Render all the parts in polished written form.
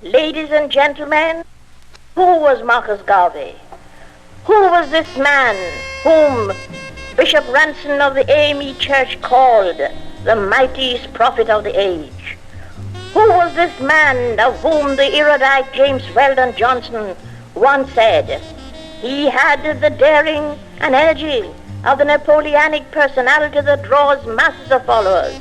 Ladies and gentlemen, who was Marcus Garvey? Who was this man whom Bishop Ranson of the AME Church called the mightiest prophet of the age? Who was this man of whom the erudite James Weldon Johnson once said, he had the daring and energy of the Napoleonic personality that draws masses of followers.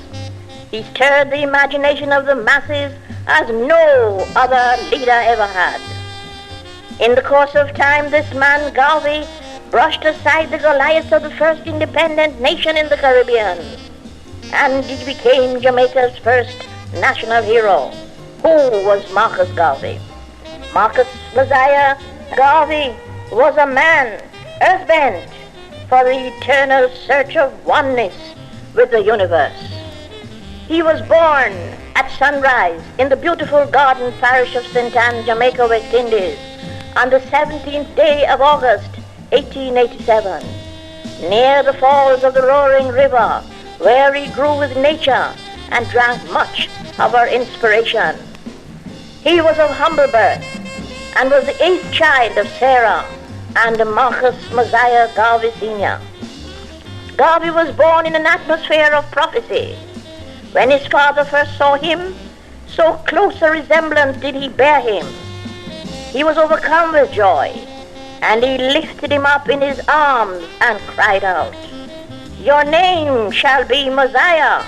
He stirred the imagination of the masses as no other leader ever had. In the course of time, this man, Garvey, brushed aside the Goliaths of the first independent nation in the Caribbean, and he became Jamaica's first national hero. Who was Marcus Garvey? Marcus Messiah Garvey was a man earthbent for the eternal search of oneness with the universe. He was born at sunrise in the beautiful garden parish of St. Anne, Jamaica, West Indies, on the 17th day of August, 1887, near the falls of the roaring river, where he grew with nature and drank much of her inspiration. He was of humble birth and was the 8th child of Sarah and Marcus Messiah Garvey Sr. Garvey was born in an atmosphere of prophecy. When his father first saw him, so close a resemblance did he bear him. He was overcome with joy, and he lifted him up in his arms and cried out, "Your name shall be Messiah,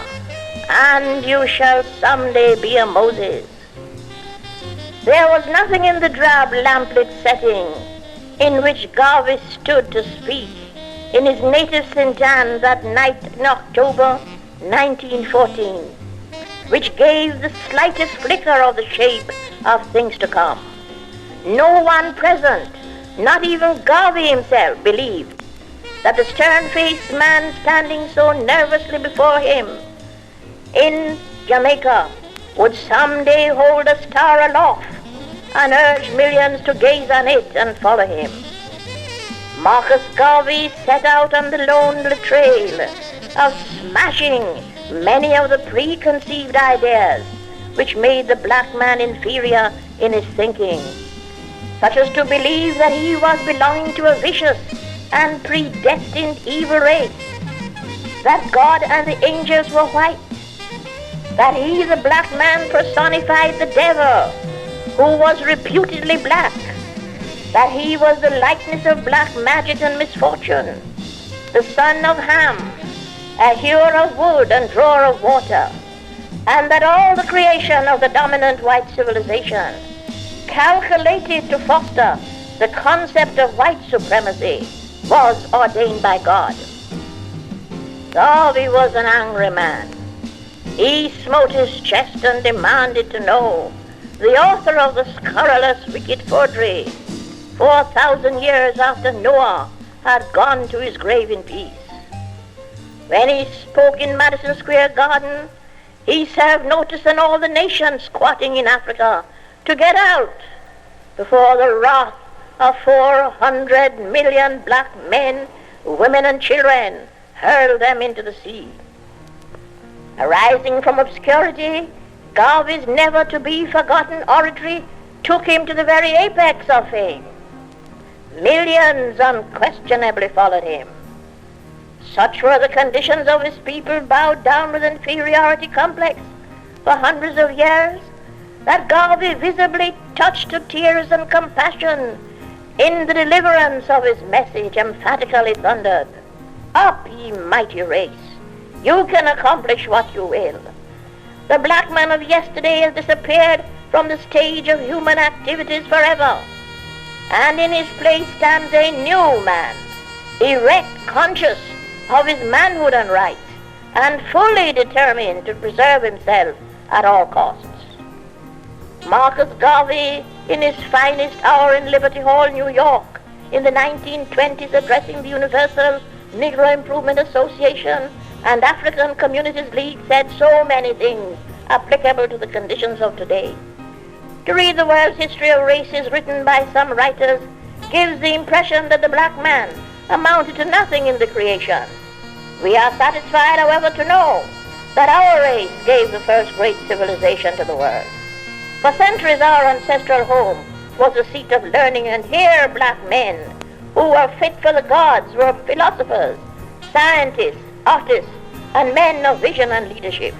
and you shall someday be a Moses." There was nothing in the drab lamplit setting in which Garvey stood to speak in his native St. Anne that night in October 1914, which gave the slightest flicker of the shape of things to come. No one present, not even Garvey himself, believed that the stern-faced man standing so nervously before him in Jamaica would someday hold a star aloft and urge millions to gaze on it and follow him. Marcus Garvey set out on the lonely trail of smashing many of the preconceived ideas which made the black man inferior in his thinking, such as to believe that he was belonging to a vicious and predestined evil race, that God and the angels were white, that he, the black man, personified the devil, who was reputedly black, that he was the likeness of black magic and misfortune, the son of Ham, a hewer of wood and drawer of water, and that all the creation of the dominant white civilization, calculated to foster the concept of white supremacy, was ordained by God. Garvey was an angry man. He smote his chest and demanded to know the author of the scurrilous wicked forgery 4,000 years after Noah had gone to his grave in peace. When he spoke in Madison Square Garden, he served notice on all the nations squatting in Africa to get out before the wrath of 400 million black men, women, and children hurled them into the sea. Arising from obscurity, Garvey's never-to-be-forgotten oratory took him to the very apex of fame. Millions unquestionably followed him. Such were the conditions of his people, bowed down with inferiority complex for hundreds of years, that Garvey visibly touched to tears and compassion in the deliverance of his message, emphatically thundered, "Up, ye mighty race! You can accomplish what you will. The black man of yesterday has disappeared from the stage of human activities forever, and in his place stands a new man, erect, conscious of his manhood and rights, and fully determined to preserve himself at all costs." Marcus Garvey, in his finest hour in Liberty Hall, New York, in the 1920s, addressing the Universal Negro Improvement Association and African Communities League, said so many things applicable to the conditions of today. To read the world's history of races written by some writers gives the impression that the black man amounted to nothing in the creation. We are satisfied, however, to know that our race gave the first great civilization to the world. For centuries our ancestral home was a seat of learning, and here black men who were fit for the gods were philosophers, scientists, artists, and men of vision and leadership.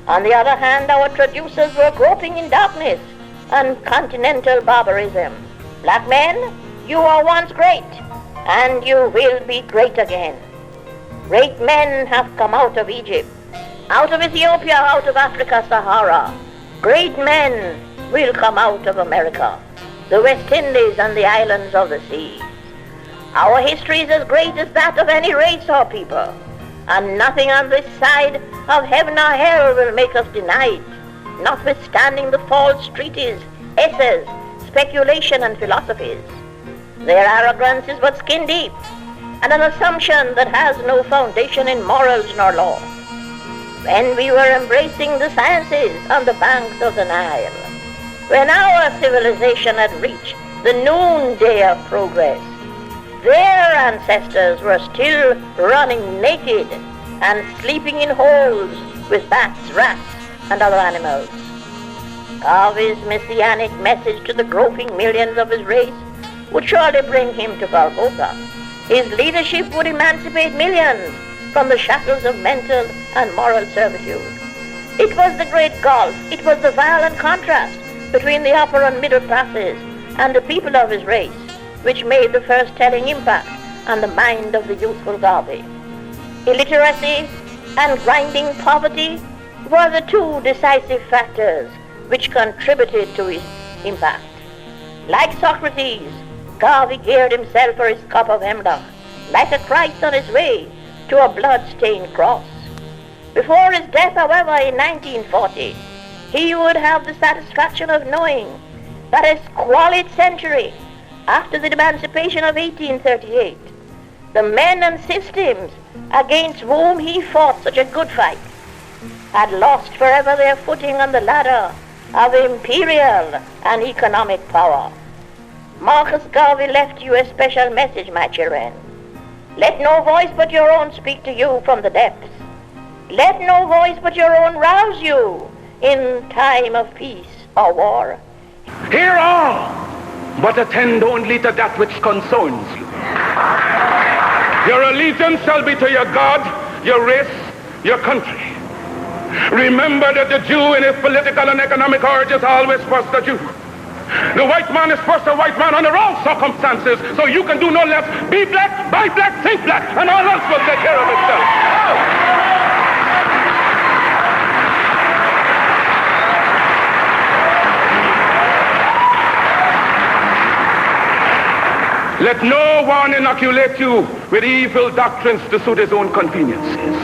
On the other hand, our traducers were groping in darkness and continental barbarism. Black men, you were once great, and you will be great again. Great men have come out of Egypt, out of Ethiopia, out of Africa, Sahara. Great men will come out of America, the West Indies, and the islands of the sea. Our history is as great as that of any race or people, and nothing on this side of heaven or hell will make us deny it, notwithstanding the false treaties, essays, speculation, and philosophies. Their arrogance is but skin deep, and an assumption that has no foundation in morals nor law. When we were embracing the sciences on the banks of the Nile, when our civilization had reached the noonday of progress, their ancestors were still running naked and sleeping in holes with bats, rats, and other animals. Garvey's messianic message to the groping millions of his race would surely bring him to Golgotha. His leadership would emancipate millions from the shackles of mental and moral servitude. It was the great gulf, it was the violent contrast between the upper and middle classes and the people of his race which made the first telling impact on the mind of the youthful Garvey. Illiteracy and grinding poverty were the two decisive factors which contributed to his impact. Like Socrates, Garvey geared himself for his cup of hemlock, like a Christ on his way to a blood-stained cross. Before his death, however, in 1940, he would have the satisfaction of knowing that a squalid century after the emancipation of 1838, the men and systems against whom he fought such a good fight had lost forever their footing on the ladder of imperial and economic power. Marcus Garvey left you a special message, my children. Let no voice but your own speak to you from the depths. Let no voice but your own rouse you in time of peace or war. Hear all, but attend only to that which concerns you. Your allegiance shall be to your God, your race, your country. Remember that the Jew in his political and economic urge is always first a Jew. The white man is first a white man under all circumstances, so you can do no less. Be black, buy black, think black, and all else will take care of itself. Let no one inoculate you with evil doctrines to suit his own conveniences.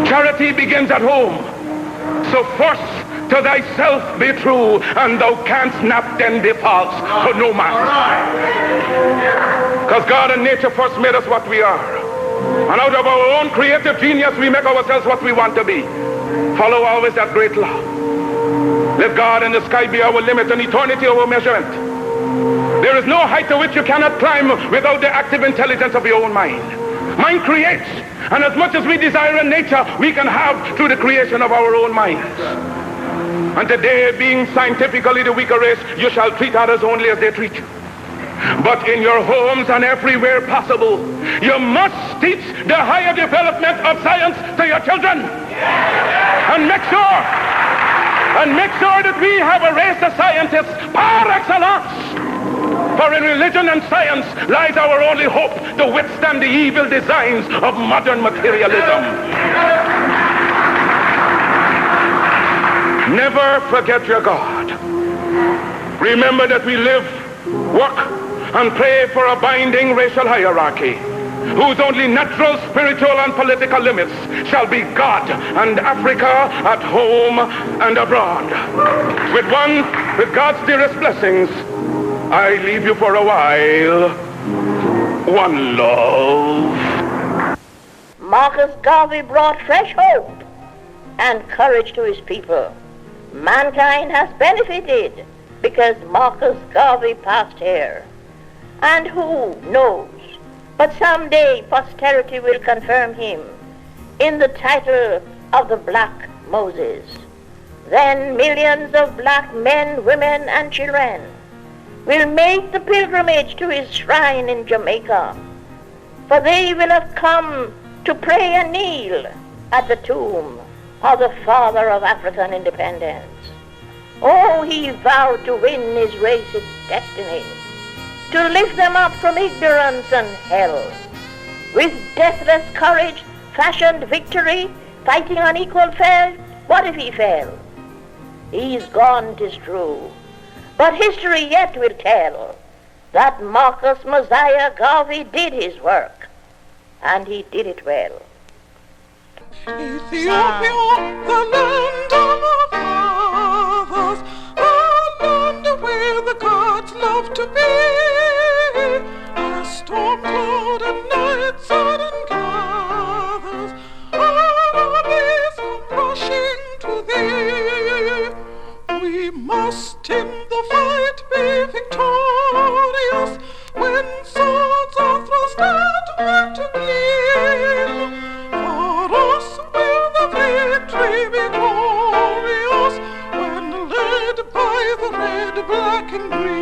Charity begins at home. So first to thyself be true, and thou canst not then be false to no man. Because God and nature first made us what we are. And out of our own creative genius, we make ourselves what we want to be. Follow always that great law. Let God and the sky be our limit and eternity our measurement. There is no height to which you cannot climb without the active intelligence of your own mind. Mind creates, and as much as we desire in nature, we can have through the creation of our own minds. And today, being scientifically the weaker race, you shall treat others only as they treat you. But in your homes and everywhere possible, you must teach the higher development of science to your children. And make sure that we have a race of scientists par excellence. For in religion and science lies our only hope to withstand the evil designs of modern materialism. Never forget your God. Remember that we live, work, and pray for a binding racial hierarchy, whose only natural, spiritual, and political limits shall be God and Africa at home and abroad. With God's dearest blessings, I leave you for a while. One love. Marcus Garvey brought fresh hope and courage to his people. Mankind has benefited because Marcus Garvey passed here. And who knows, but someday posterity will confirm him in the title of the Black Moses. Then millions of black men, women, and children will make the pilgrimage to his shrine in Jamaica, for they will have come to pray and kneel at the tomb of the father of African independence. Oh, he vowed to win his race's destiny, to lift them up from ignorance and hell. With deathless courage, fashioned victory, fighting on equal fare. What if he fell? He's gone, 'tis true, but history yet will tell that Marcus Mosiah Garvey did his work, and he did it well. Ethiopia, the land of our fathers, the land where the gods love to be. A storm cloud at night sudden gathers, armies come rushing to thee. We must in the fight be victorious when swords are thrust outward to gleam. For us will the victory be glorious when led by the red, black, and green.